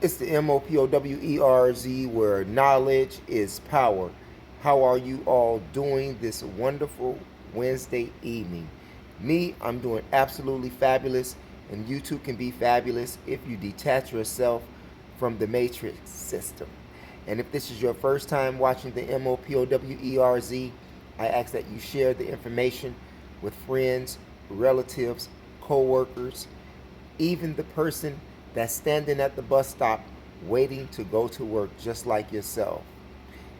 It's the MOPOWERZ, where knowledge is power. How are you all doing this wonderful Wednesday evening? Me, I'm doing absolutely fabulous, and you too can be fabulous if you detach yourself from the matrix system. And if this is your first time watching the MOPOWERZ, I ask that you share the information with friends, relatives, co-workers, even the person that's standing at the bus stop waiting to go to work just like yourself.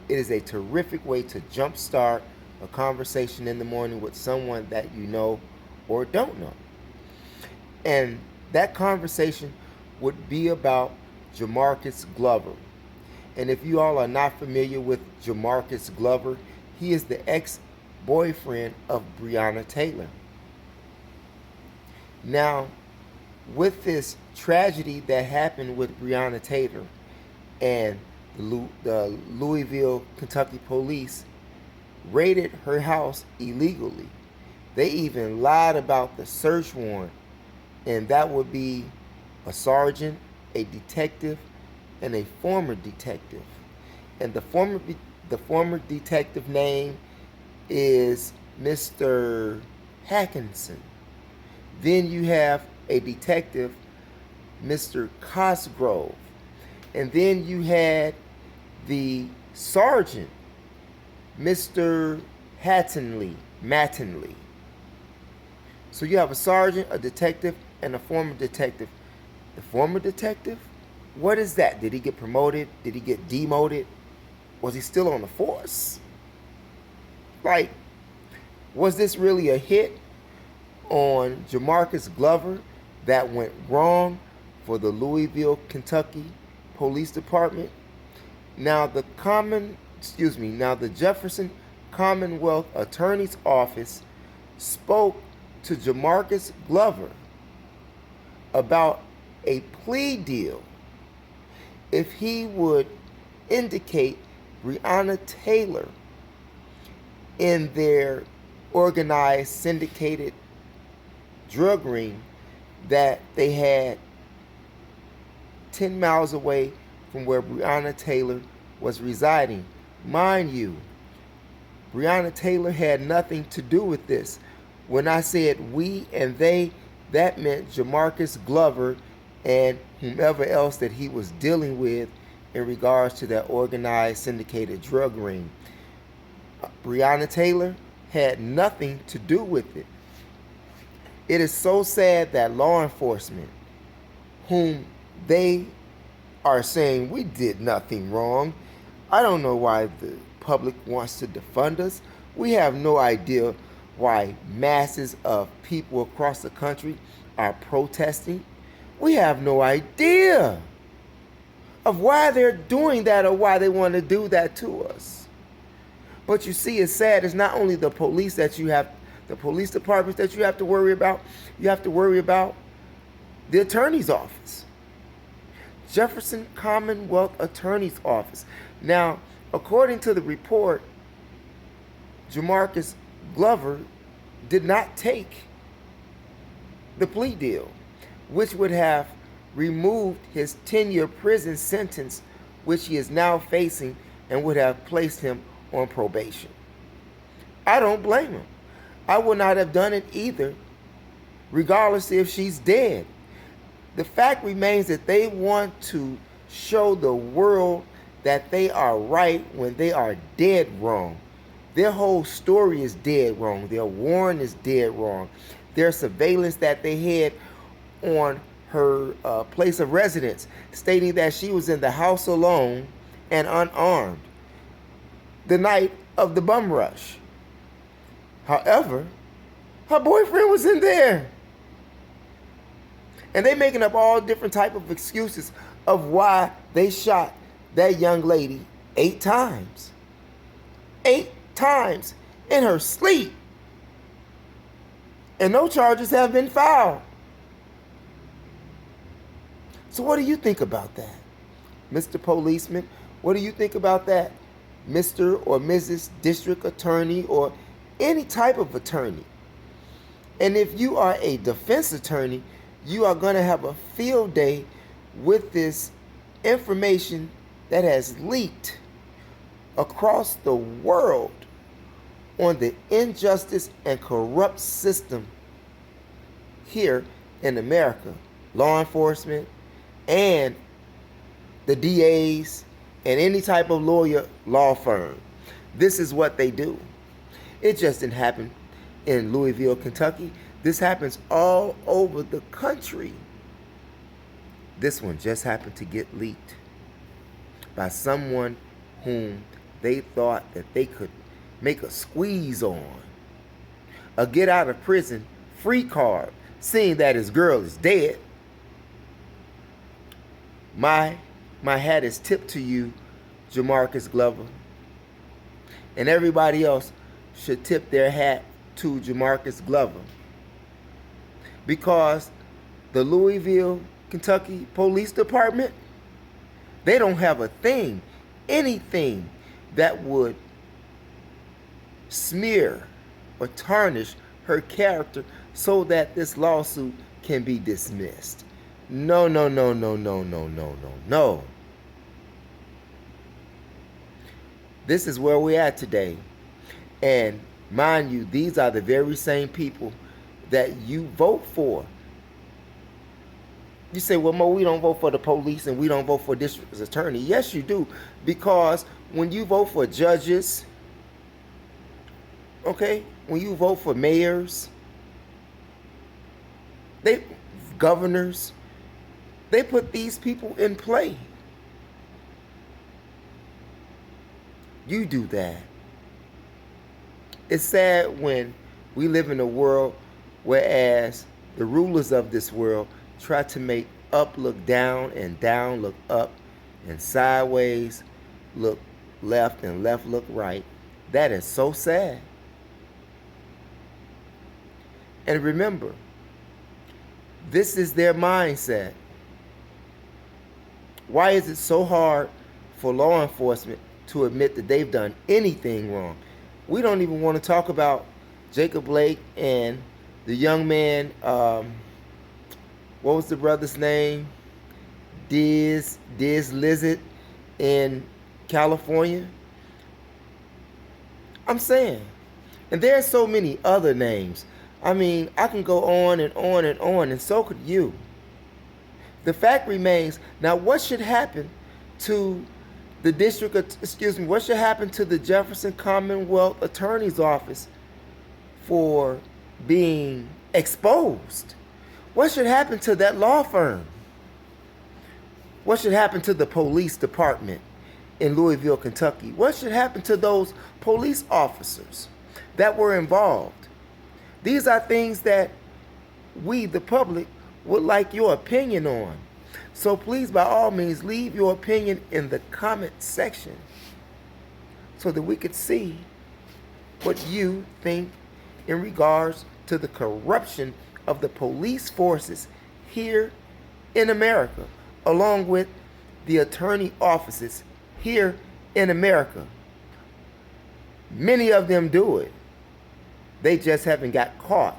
It is a terrific way to jumpstart a conversation in the morning with someone that you know or don't know. And that conversation would be about Jamarcus Glover. And if you all are not familiar with Jamarcus Glover, he is the ex-boyfriend of Breanna Taylor. Now, with this tragedy that happened with Breanna Taylor and the Louisville, Kentucky police raided her house illegally. They even lied about the search warrant, and that would be a sergeant, a detective, and a former detective. And the former detective name is Mr. Hackinson. Then you have a detective, Mr. Cosgrove. And then you had the sergeant, Mr. Mattingly. So you have a sergeant, a detective, and a former detective. The former detective? What is that? Did he get promoted? Did he get demoted? Was he still on the force? Like, was this really a hit on Jamarcus Glover that went wrong for the Louisville, Kentucky Police Department? Now the Jefferson Commonwealth Attorney's Office spoke to Jamarcus Glover about a plea deal if he would indicate Breanna Taylor in their organized syndicated drug ring that they had 10 miles away from where Breanna Taylor was residing. Mind you, Breanna Taylor had nothing to do with this. When I said we and they, that meant Jamarcus Glover and whomever else that he was dealing with in regards to that organized syndicated drug ring. Breanna Taylor had nothing to do with it. It is so sad that law enforcement, whom they are saying we did nothing wrong, I don't know why the public wants to defund us. We have no idea why masses of people across the country are protesting. We have no idea of why they're doing that or why they want to do that to us. But you see, it's sad. It's not only the police that you have, the police departments that you have to worry about. You have to worry about the attorney's office. Jefferson Commonwealth Attorney's Office. Now, according to the report, Jamarcus Glover did not take the plea deal, which would have removed his 10-year prison sentence, which he is now facing, and would have placed him on probation. I don't blame him. I would not have done it either, regardless if she's dead. The fact remains that they want to show the world that they are right when they are dead wrong. Their whole story is dead wrong. Their warrant is dead wrong. Their surveillance that they had on her place of residence, stating that she was in the house alone and unarmed the night of the bum rush. However, her boyfriend was in there. And they making up all different type of excuses of why they shot that young lady 8 times. 8 times in her sleep. And no charges have been filed. So what do you think about that, Mr. Policeman? What do you think about that, Mr. or Mrs. District Attorney or any type of attorney? And if you are a defense attorney, you are going to have a field day with this information that has leaked across the world on the injustice and corrupt system here in America, law enforcement and the DAs and any type of lawyer law firm. This is what they do. It just didn't happen in Louisville, Kentucky. This happens all over the country. This one just happened to get leaked by someone whom they thought that they could make a squeeze on, a get out of prison free card, seeing that his girl is dead. My hat is tipped to you, Jamarcus Glover, and everybody else should tip their hat to Jamarcus Glover, because the Louisville, Kentucky Police Department, they don't have a thing, anything that would smear or tarnish her character so that this lawsuit can be dismissed. No, no, no, no, no, no, no, no, no. This is where we're at today. And mind you, these are the very same people that you vote for. You say, well, Mo, we don't vote for the police and we don't vote for district attorney. Yes, you do. Because when you vote for judges, okay, when you vote for mayors, governors, they put these people in play. You do that. It's sad when we live in a world whereas the rulers of this world try to make up look down and down look up and sideways look left and left look right. That is so sad. And remember, this is their mindset. Why is it so hard for law enforcement to admit that they've done anything wrong? We don't even want to talk about Jacob Blake and the young man, what was the brother's name? Diz Lizard in California. I'm saying. And there are so many other names. I mean, I can go on and on and on, and so could you. The fact remains, now what should happen to the what should happen to the Jefferson Commonwealth Attorney's Office for being exposed? What should happen to that law firm? What should happen to the police department in Louisville, Kentucky? What should happen to those police officers that were involved? These are things that we, the public, would like your opinion on. So please, by all means, leave your opinion in the comment section so that we could see what you think in regards to the corruption of the police forces here in America, along with the attorney offices here in America. Many of them do it. They just haven't got caught,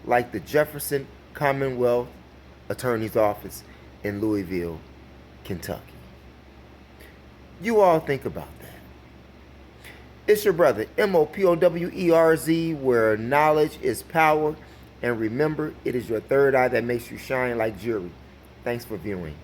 like the Jefferson Commonwealth Attorney's Office in Louisville, Kentucky. You all think about that. It's your brother, MOPOWERZ, where knowledge is power. And remember, it is your third eye that makes you shine like jewelry. Thanks for viewing.